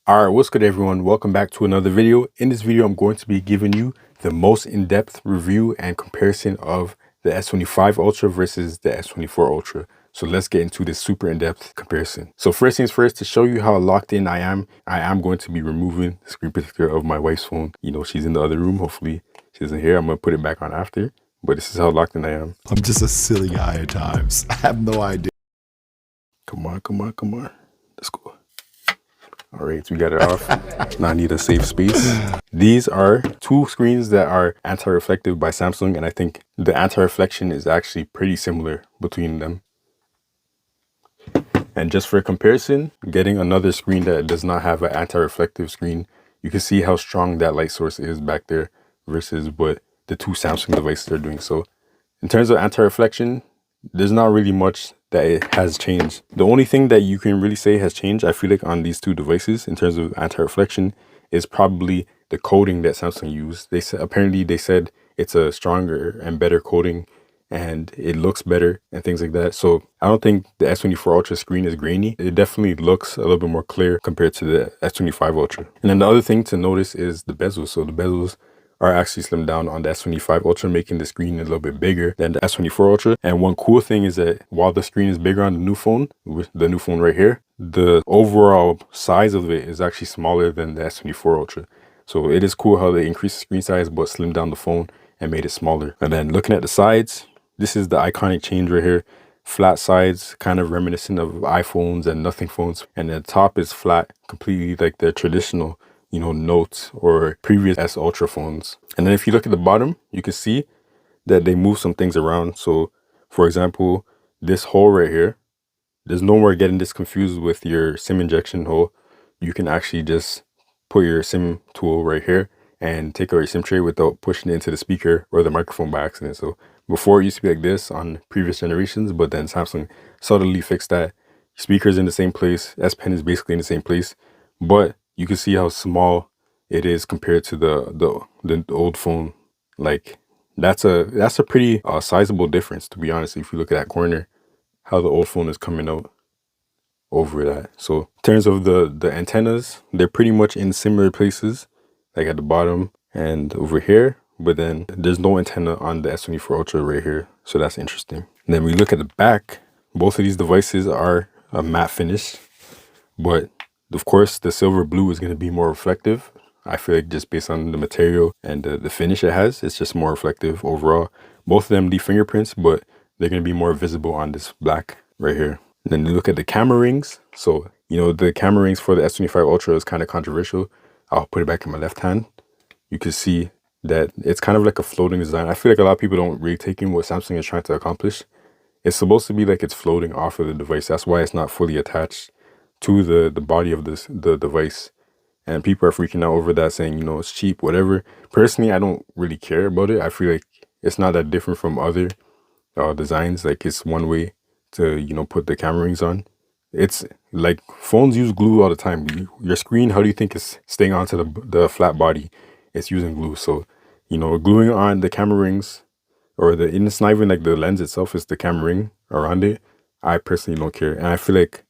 All right, what's good everyone? Welcome back to another video. In this video, I'm going to be giving you the most in-depth review and comparison of the S25 Ultra versus the S24 Ultra. So let's get into this super in-depth comparison. So first things first, to show you how locked in I am going to be removing the screen protector of my wife's phone. You know, she's in the other room. Hopefully she isn't here. I'm going to put it back on after, but this is how locked in I am. I'm just a silly guy at times. I have no idea. Come on. Let's go. All right, so we got it off. Now I need a safe space. These are two screens that are anti-reflective by Samsung, and I think the anti-reflection is actually pretty similar between them. And just for comparison, getting another screen that does not have an anti-reflective screen, you can see how strong that light source is back there versus what the two Samsung devices are doing. So in terms of anti-reflection, there's not really much that it has changed. The only thing that you can really say has changed, I feel like, on these two devices in terms of anti-reflection is probably the coating that Samsung used. They said, apparently they said it's a stronger and better coating and it looks better and things like that. So I don't think the S24 Ultra screen is grainy. It definitely looks a little bit more clear compared to the S25 Ultra. And then the other thing to notice is the bezels. So the bezels are actually slimmed down on the S25 Ultra, making the screen a little bit bigger than the S24 Ultra. And one cool thing is that while the screen is bigger on the new phone, with the new phone right here, the overall size of it is actually smaller than the S24 Ultra. So it is cool how they increased the screen size but slimmed down the phone and made it smaller. And then looking at the sides, this is the iconic change right here. Flat sides, kind of reminiscent of iPhones and nothing phones. And the top is flat, completely like the traditional, you know, Note or previous S Ultra phones. And then if you look at the bottom, you can see that they move some things around. So for example, this hole right here, there's no more getting this confused with your SIM injection hole. You can actually just put your SIM tool right here and take out your SIM tray without pushing it into the speaker or the microphone by accident. So before it used to be like this on previous generations, but then Samsung subtly fixed that. Speaker's in the same place, S Pen is basically in the same place, but you can see how small it is compared to the old phone. Like that's a pretty sizable difference, to be honest. If you look at that corner, how the old phone is coming out over that. So in terms of the antennas, they're pretty much in similar places, like at the bottom and over here, but then there's no antenna on the S24 Ultra right here. So that's interesting. And then we look at the back, both of these devices are a matte finish, but of course the silver blue is going to be more reflective. I feel like just based on the material and the finish it has, it's just more reflective overall. Both of them leave fingerprints, but they're going to be more visible on this black right here. And then you look at the camera rings. So, you know, the camera rings for the S25 Ultra is kind of controversial. I'll put it back in my left hand. You can see that it's kind of like a floating design. I feel like a lot of people don't really take in what Samsung is trying to accomplish. It's supposed to be like it's floating off of the device. That's why it's not fully attached to the body of the device. And people are freaking out over that, saying, you know, it's cheap, whatever. Personally, I don't really care about it. I feel like it's not that different from other designs. Like it's one way to, you know, put the camera rings on. It's like phones use glue all the time. Your screen, how do you think is staying onto the flat body? It's using glue. So, you know, gluing on the camera rings, or it's not even like the lens itself, is the camera ring around it. I personally don't care. And I feel like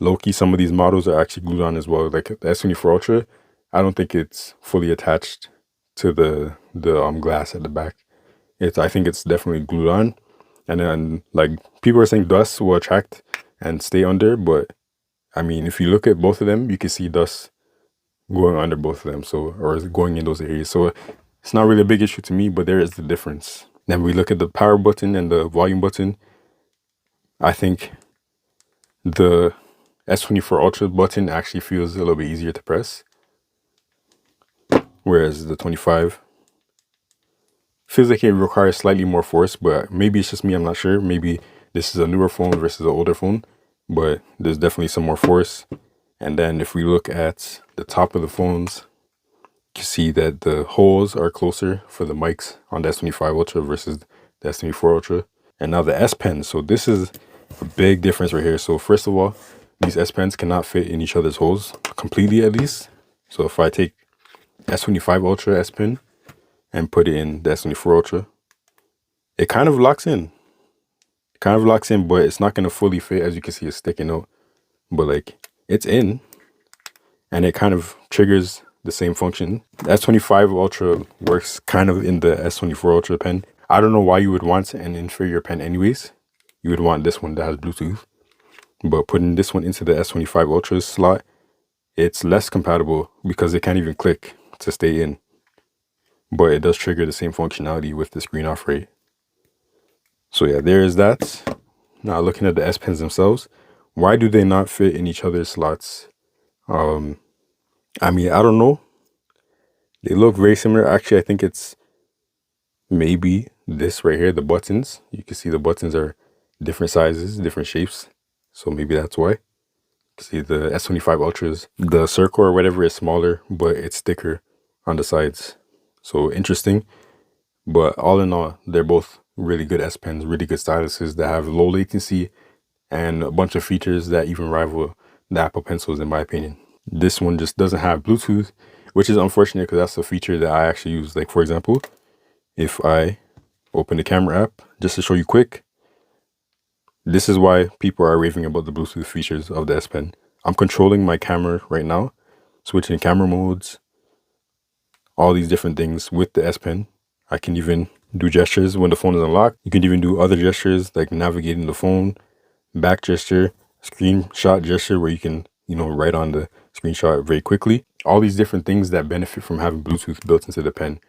low-key some of these models are actually glued on as well. Like the S24 Ultra, I don't think it's fully attached to the glass at the back. I think it's definitely glued on. And then like people are saying dust will attract and stay under, but I mean, if you look at both of them, you can see dust going under both of them. So, or going in those areas. So it's not really a big issue to me, but there is the difference. Then we look at the power button and the volume button. I think the S24 Ultra button actually feels a little bit easier to press, whereas the 25 feels like it requires slightly more force, but maybe it's just me, I'm not sure. Maybe this is a newer phone versus an older phone, but there's definitely some more force. And then if we look at the top of the phones, you can see that the holes are closer for the mics on the S25 Ultra versus the S24 Ultra. And now the S Pen. So this is a big difference right here. So first of all, these S Pens cannot fit in each other's holes completely, at least. So if I take S25 Ultra S Pen and put it in the S24 Ultra, it kind of locks in. But it's not going to fully fit. As you can see, it's sticking out. But like, it's in. and it kind of triggers the same function. The S25 Ultra works kind of in the S24 Ultra pen. I don't know why you would want an inferior pen anyways. You would want this one that has Bluetooth. But putting this one into the S25 Ultra slot, it's less compatible because it can't even click to stay in. But it does trigger the same functionality with the screen off rate. So yeah, there is that. Now looking at the S Pens themselves, why do they not fit in each other's slots? I mean, I don't know. They look very similar. Actually, I think it's maybe this right here, the buttons. You can see the buttons are different sizes, different shapes. So maybe that's why. You can see the S25 Ultras, the circle or whatever is smaller, but it's thicker on the sides. So interesting. But all in all, they're both really good S Pens, really good styluses that have low latency and a bunch of features that even rival the Apple Pencils in my opinion. This one just doesn't have Bluetooth, which is unfortunate because that's a feature that I actually use. Like for example, if I open the camera app, just to show you quick, this is why people are raving about the Bluetooth features of the S Pen. I'm controlling my camera right now, switching camera modes, all these different things with the S Pen. I can even do gestures when the phone is unlocked. You can even do other gestures like navigating the phone, back gesture, screenshot gesture where you can, write on the screenshot very quickly. All these different things that benefit from having Bluetooth built into the pen.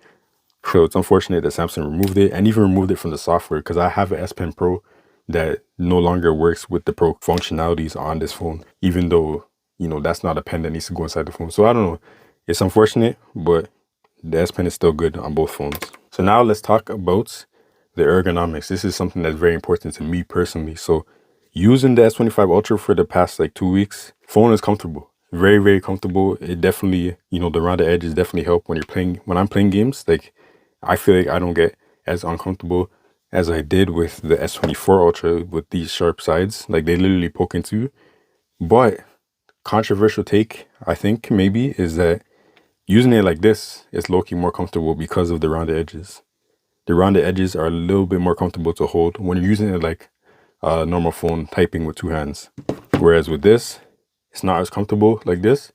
So it's unfortunate that Samsung removed it and even removed it from the software because I have an S Pen Pro that no longer works with the Pro functionalities on this phone, even though, that's not a pen that needs to go inside the phone. So I don't know. It's unfortunate, but the S Pen is still good on both phones. So now let's talk about the ergonomics. This is something that's very important to me personally. So using the S25 Ultra for the past like 2 weeks, phone is comfortable. Very, very comfortable. It definitely, the rounded edges definitely help when I'm playing games. Like I feel like I don't get as uncomfortable as I did with the S24 Ultra with these sharp sides. Like they literally poke into you. But controversial take, I think maybe, is that using it like this is low-key more comfortable because of the rounded edges. The rounded edges are a little bit more comfortable to hold when you're using it like a normal phone typing with 2 hands. Whereas with this, it's not as comfortable like this.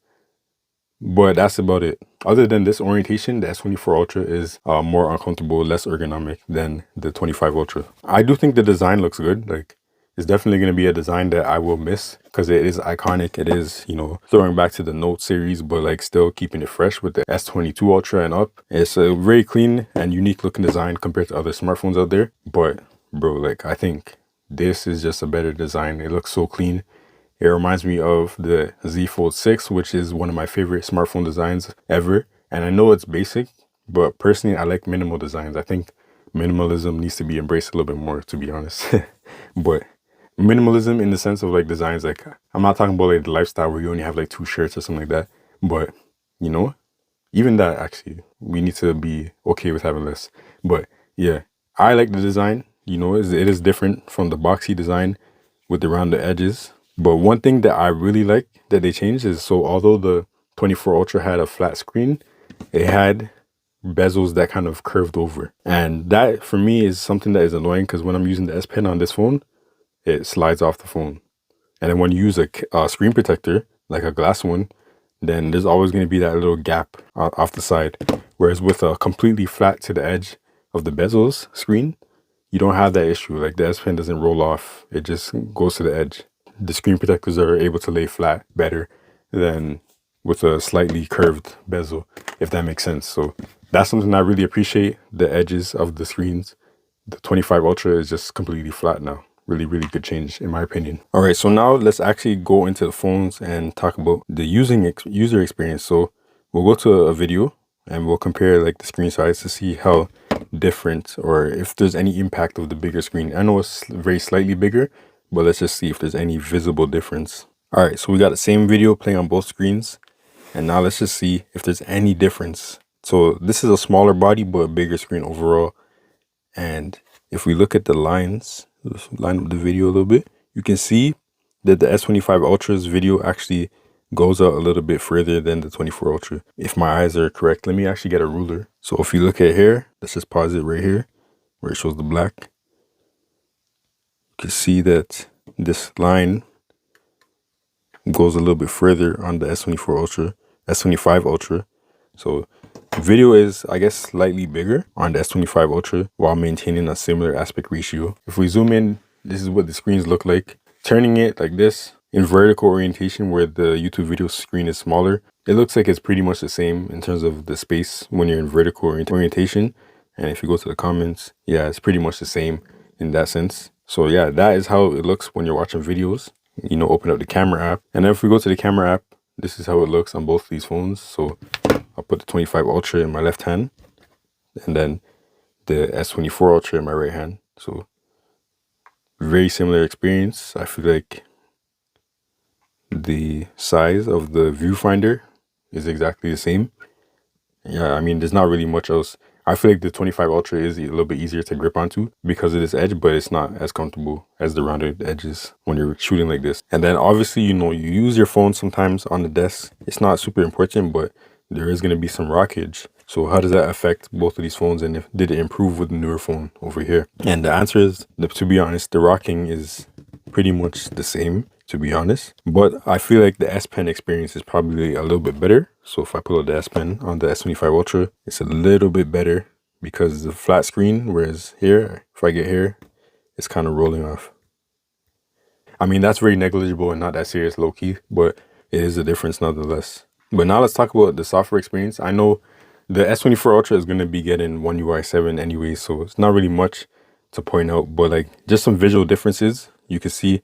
But that's about it. Other than this orientation, the S24 Ultra is more uncomfortable, less ergonomic than the 25 Ultra. I do think the design looks good. Like, it's definitely going to be a design that I will miss because it is iconic. It is, throwing back to the Note series, but like still keeping it fresh with the S22 Ultra and up. It's a very clean and unique looking design compared to other smartphones out there. But bro, like I think this is just a better design. It looks so clean. It reminds me of the Z Fold 6, which is one of my favorite smartphone designs ever. And I know it's basic, but personally, I like minimal designs. I think minimalism needs to be embraced a little bit more, to be honest. But minimalism in the sense of like designs, like I'm not talking about like the lifestyle where you only have like 2 shirts or something like that. But, even that actually, we need to be okay with having less. But yeah, I like the design. It is different from the boxy design with the rounded edges. But one thing that I really like that they changed is, so although the 24 Ultra had a flat screen, it had bezels that kind of curved over. And that for me is something that is annoying because when I'm using the S Pen on this phone, it slides off the phone. And then when you use a screen protector, like a glass one, then there's always going to be that little gap off the side. Whereas with a completely flat to the edge of the bezels screen, you don't have that issue. Like the S Pen doesn't roll off. It just goes to the edge. The screen protectors are able to lay flat better than with a slightly curved bezel, if that makes sense. So that's something I really appreciate. The edges of the screens. The 25 Ultra is just completely flat now. Really, really good change in my opinion. All right, so now let's actually go into the phones and talk about the user experience. So we'll go to a video and we'll compare like the screen size to see how different or if there's any impact of the bigger screen. I know it's very slightly bigger, but let's just see if there's any visible difference. All right, so we got the same video playing on both screens. And now let's just see if there's any difference. So this is a smaller body, but a bigger screen overall. And if we look at the lines, let's line up the video a little bit, you can see that the S25 Ultra's video actually goes out a little bit further than the 24 Ultra. If my eyes are correct, let me actually get a ruler. So if you look at here, let's just pause it right here where it shows the black. You can see that this line goes a little bit further on the S24 Ultra S25 Ultra. So video is, I guess, slightly bigger on the S25 Ultra while maintaining a similar aspect ratio. If we zoom in, this is what the screens look like. Turning it like this in vertical orientation where the YouTube video screen is smaller, it looks like it's pretty much the same in terms of the space when you're in vertical orientation. And if you go to the comments, yeah, it's pretty much the same in that sense. So yeah, that is how it looks when you're watching videos. You know, open up the camera app. And then if we go to the camera app, this is how it looks on both these phones. So I'll put the 25 Ultra in my left hand and then the S24 Ultra in my right hand. So very similar experience. I feel like the size of the viewfinder is exactly the same. Yeah, I mean, there's not really much else. I feel like the 25 Ultra is a little bit easier to grip onto because of this edge, but it's not as comfortable as the rounded edges when you're shooting like this. And then obviously, you know, you use your phone sometimes on the desk. It's not super important, but there is going to be some rockage. So how does that affect both of these phones, and did it improve with the newer phone over here? And the answer is, to be honest, the rocking is pretty much the same, to be honest. But I feel like the S Pen experience is probably a little bit better. So if I pull out the S Pen on the S25 Ultra, it's a little bit better because it's a flat screen, whereas here, if I get here, it's kind of rolling off. I mean, that's very negligible and not that serious, low-key, but it is a difference nonetheless. But now let's talk about the software experience. I know the S24 Ultra is going to be getting One UI 7 anyway, so it's not really much to point out, but like just some visual differences. You can see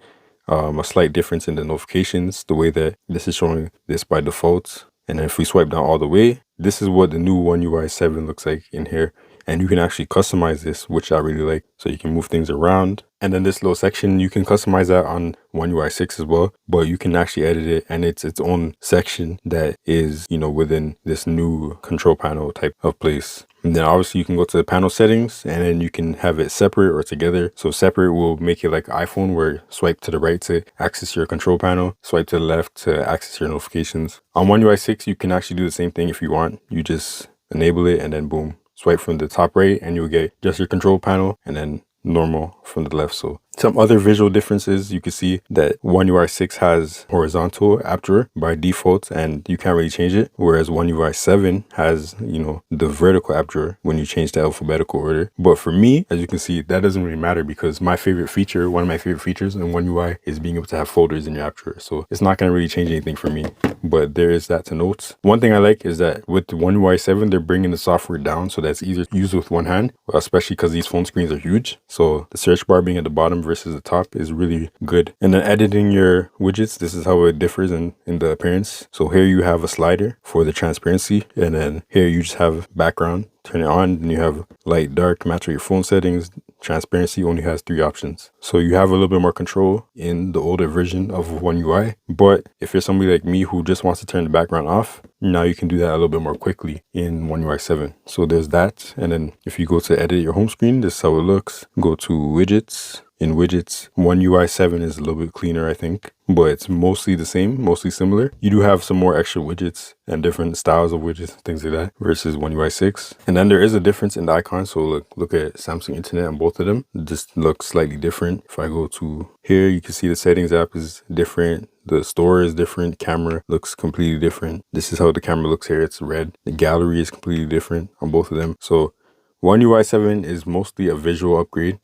a slight difference in the notifications, the way that this is showing this by default. And then if we swipe down all the way, this is what the new One UI 7 looks like in here. And you can actually customize this, which I really like. So you can move things around. And then this little section, you can customize that on One UI 6 as well. But you can actually edit it, and it's its own section that is, you know, within this new control panel type of place. And then obviously you can go to the panel settings, and then you can have it separate or together. So separate will make it like iPhone, where swipe to the right to access your control panel, swipe to the left to access your notifications. On One UI 6, you can actually do the same thing if you want. You just enable it and then boom, swipe from the top right and you'll get just your control panel and then normal from the left. So some other visual differences, you can see that One UI 6 has horizontal aperture by default and you can't really change it, whereas One UI 7 has, you know, the vertical aperture when you change the alphabetical order. But for me, as you can see, that doesn't really matter because my favorite feature, one of my favorite features in One UI is being able to have folders in your aperture. So it's not going to really change anything for me, but there is that to note. One thing I like is that with the One UI 7, they're bringing the software down so that's easier to use with one hand, especially because these phone screens are huge. So the search bar being at the bottom versus the top is really good. And then editing your widgets, this is how it differs in the appearance. So here you have a slider for the transparency, and then here you just have background, turn it on, and you have light, dark, match with your phone settings. Transparency only has 3 options. So you have a little bit more control in the older version of One UI. But if you're somebody like me who just wants to turn the background off, now you can do that a little bit more quickly in One UI 7. So there's that. And then if you go to edit your home screen, this is how it looks. Go to widgets. In widgets, One UI 7 is a little bit cleaner, I think, but it's mostly the same, mostly similar. You do have some more extra widgets and different styles of widgets, things like that, versus One UI 6. And then there is a difference in the icons. So look at Samsung Internet on both of them. It just looks slightly different. If I go to here, you can see the settings app is different. The store is different. Camera looks completely different. This is how the camera looks here. It's red. The gallery is completely different on both of them. So One UI 7 is mostly a visual upgrade.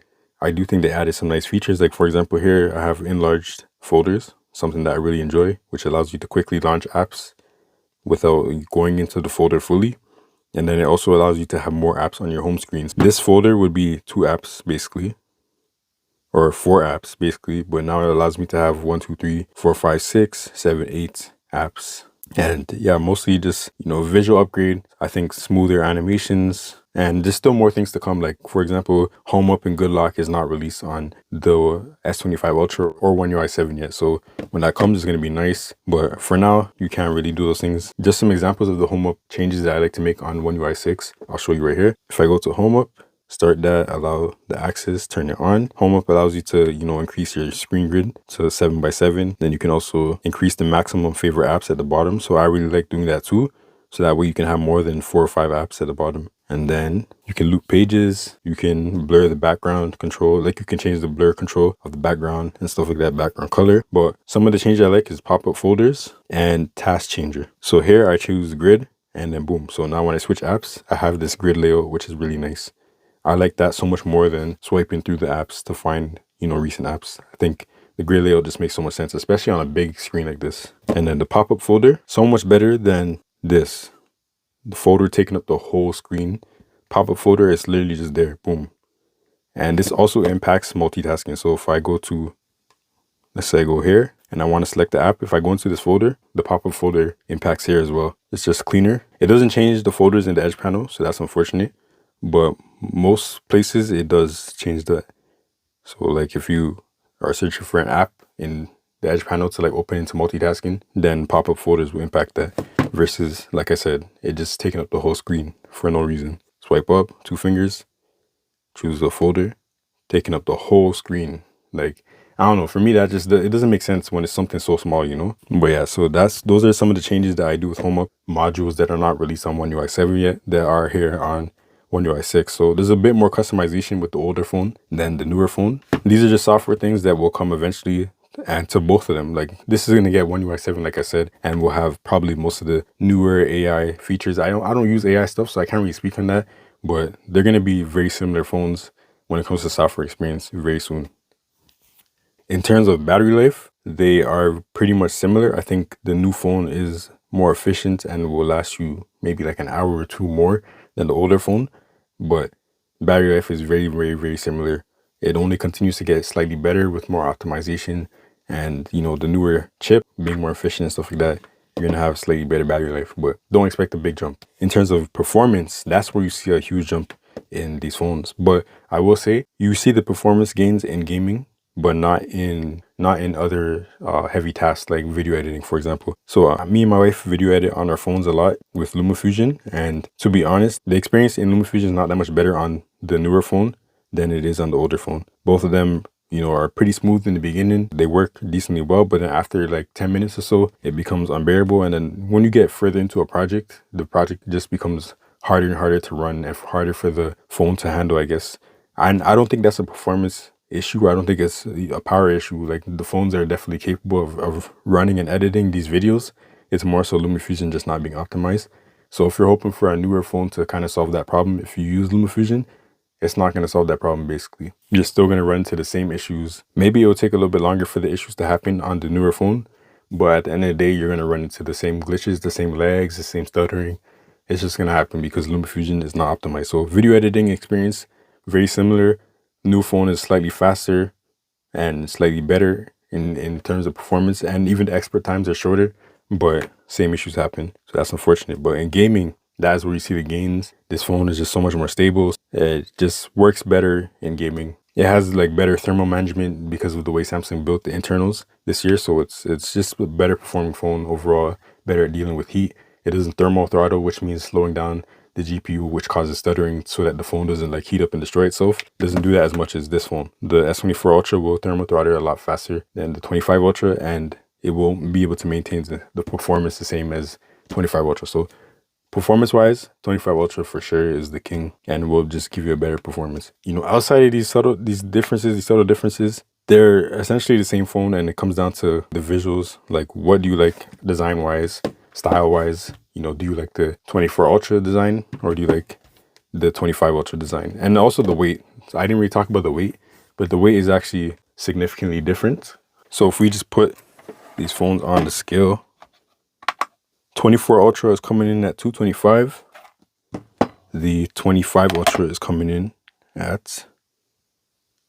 I do think they added some nice features. Like for example, here I have enlarged folders, something that I really enjoy, which allows you to quickly launch apps without going into the folder fully. And then it also allows you to have more apps on your home screens. This folder would be 2 apps basically, or 4 apps basically, but now it allows me to have 1, 2, 3, 4, 5, 6, 7, 8 apps. And yeah, mostly just, you know, visual upgrade. I think smoother animations, and there's still more things to come. Like for example, Home Up and Good Lock is not released on the S25 Ultra or One UI 7 yet. So when that comes, it's going to be nice. But for now, you can't really do those things. Just some examples of the Home Up changes that I like to make on One UI 6. I'll show you right here. If I go to Home Up, start that, allow the access, turn it on. Home Up allows you to, you know, increase your screen grid to 7x7. Then you can also increase the maximum favorite apps at the bottom. So I really like doing that too. So that way you can have more than 4 or 5 apps at the bottom. And then you can loop pages, you can blur the background control, like you can change the blur control of the background and stuff like that, background color. But some of the changes I like is pop-up folders and task changer. So here I choose grid and then boom. So now when I switch apps, I have this grid layout, which is really nice. I like that so much more than swiping through the apps to find, recent apps. I think the grid layout just makes so much sense, especially on a big screen like this. And then the pop-up folder, so much better than this. The folder taking up the whole screen. Pop-up folder is literally just there, boom. And this also impacts multitasking. So if I go to, let's say I go here and I want to select the app, if I go into this folder, the pop-up folder impacts here as well. It's just cleaner. It doesn't change the folders in the edge panel, so that's unfortunate. But most places it does change that. So like if you are searching for an app in the edge panel to like open into multitasking, then pop-up folders will impact that. Versus, like I said, it just taking up the whole screen for no reason. Swipe up, 2 fingers, choose the folder, taking up the whole screen. Like, I don't know, for me that just, it doesn't make sense when it's something so small, But yeah, so those are some of the changes that I do with HomeUp modules that are not released on One UI 7 yet, that are here on One UI 6. So there's a bit more customization with the older phone than the newer phone. These are just software things that will come eventually, and to both of them. Like this is going to get One UI 7, like I said, and we'll have probably most of the newer AI features. I don't use AI stuff, so I can't really speak on that, but they're going to be very similar phones when it comes to software experience very soon. In terms of battery life, they are pretty much similar. I think the new phone is more efficient and will last you maybe like an hour or two more than the older phone, but battery life is very, very, very similar. It only continues to get slightly better with more optimization, and the newer chip being more efficient and stuff like that, you're gonna have slightly better battery life, but don't expect a big jump. In terms of performance, that's where you see a huge jump in these phones. But I will say you see the performance gains in gaming, but not in other heavy tasks like video editing, for example. So me and my wife video edit on our phones a lot with LumaFusion, and to be honest, the experience in LumaFusion is not that much better on the newer phone than it is on the older phone. Both of them, are pretty smooth in the beginning. They work decently well, but then after like 10 minutes or so, it becomes unbearable. And then when you get further into a project, the project just becomes harder and harder to run and harder for the phone to handle, I guess. And I don't think that's a performance issue. I don't think it's a power issue. Like the phones are definitely capable of running and editing these videos. It's more so LumaFusion just not being optimized. So if you're hoping for a newer phone to kind of solve that problem, if you use LumaFusion, it's not going to solve that problem. Basically, you're still going to run into the same issues. Maybe it'll take a little bit longer for the issues to happen on the newer phone, but at the end of the day, you're going to run into the same glitches, the same lags, the same stuttering. It's just going to happen because LumaFusion is not optimized. So video editing experience, very similar. New phone is slightly faster and slightly better in terms of performance, and even the expert times are shorter, but same issues happen. So that's unfortunate. But in gaming, that's where you see the gains. This phone is just so much more stable. It just works better in gaming. It has like better thermal management because of the way Samsung built the internals this year. So it's just a better performing phone overall, better at dealing with heat. It doesn't thermal throttle, which means slowing down the GPU, which causes stuttering so that the phone doesn't like heat up and destroy itself. It doesn't do that as much as this phone. The S24 Ultra will thermal throttle a lot faster than the 25 Ultra, and it will be able to maintain the performance the same as 25 Ultra. So performance-wise, 25 Ultra for sure is the king and will just give you a better performance. Outside of these subtle differences, they're essentially the same phone, and it comes down to the visuals. Like, what do you like design-wise, style-wise? Do you like the 24 Ultra design, or do you like the 25 Ultra design? And also the weight. So I didn't really talk about the weight, but the weight is actually significantly different. So if we just put these phones on the scale, 24 Ultra is coming in at 225. The 25 Ultra is coming in at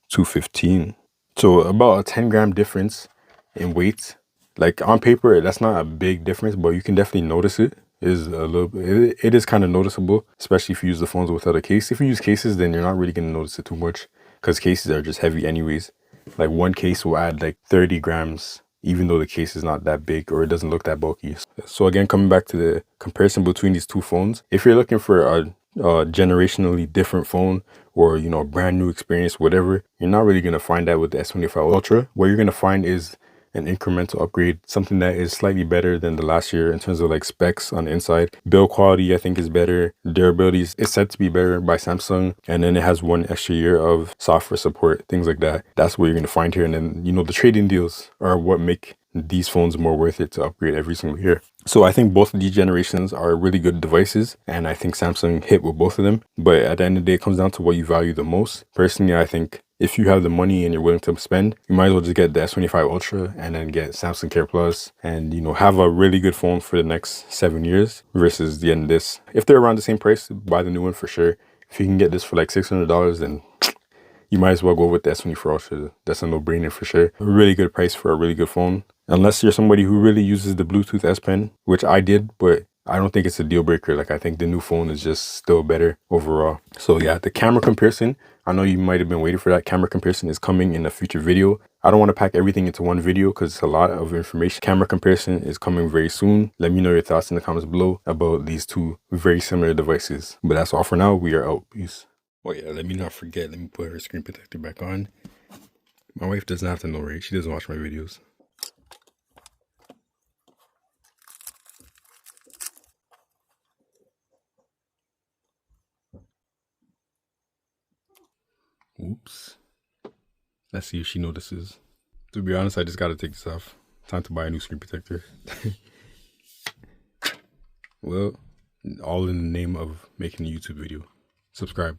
215. So about a 10-gram difference in weight. Like on paper, that's not a big difference, but you can definitely notice it. It is kind of noticeable, especially if you use the phones without a case. If you use cases, then you're not really going to notice it too much, because cases are just heavy anyways. Like one case will add like 30 grams, even though the case is not that big or it doesn't look that bulky. So again, coming back to the comparison between these two phones, if you're looking for a generationally different phone, or a brand new experience, whatever, you're not really going to find that with the S25 Ultra. What you're going to find is an incremental upgrade, something that is slightly better than the last year in terms of like specs on the inside. Build quality I think is better. Durability is said to be better by Samsung, and then it has 1 extra year of software support, things like that. That's what you're going to find here. And then, you know, the trading deals are what make these phones more worth it to upgrade every single year. So I think both of these generations are really good devices, and I think Samsung hit with both of them. But at the end of the day, it comes down to what you value the most. Personally, I think if you have the money and you're willing to spend, you might as well just get the S25 Ultra and then get Samsung Care Plus and, you know, have a really good phone for the next 7 years versus getting this. If they're around the same price, buy the new one for sure. If you can get this for like $600, then you might as well go with the S24 Ultra. That's a no-brainer for sure. A really good price for a really good phone. Unless you're somebody who really uses the Bluetooth S Pen, which I did, but I don't think it's a deal breaker. Like, I think the new phone is just still better overall. So yeah, the camera comparison, I know you might have been waiting for that. Camera comparison is coming in a future video. I don't want to pack everything into one video because it's a lot of information. Camera comparison is coming very soon. Let me know your thoughts in the comments below about these two very similar devices. But that's all for now. We are out. Peace. Oh yeah, let me not forget. Let me put her screen protector back on. My wife doesn't have to know, right? She doesn't watch my videos. Oops. Let's see if she notices. To be honest, I just gotta take this off. Time to buy a new screen protector. Well, all in the name of making a YouTube video. Subscribe.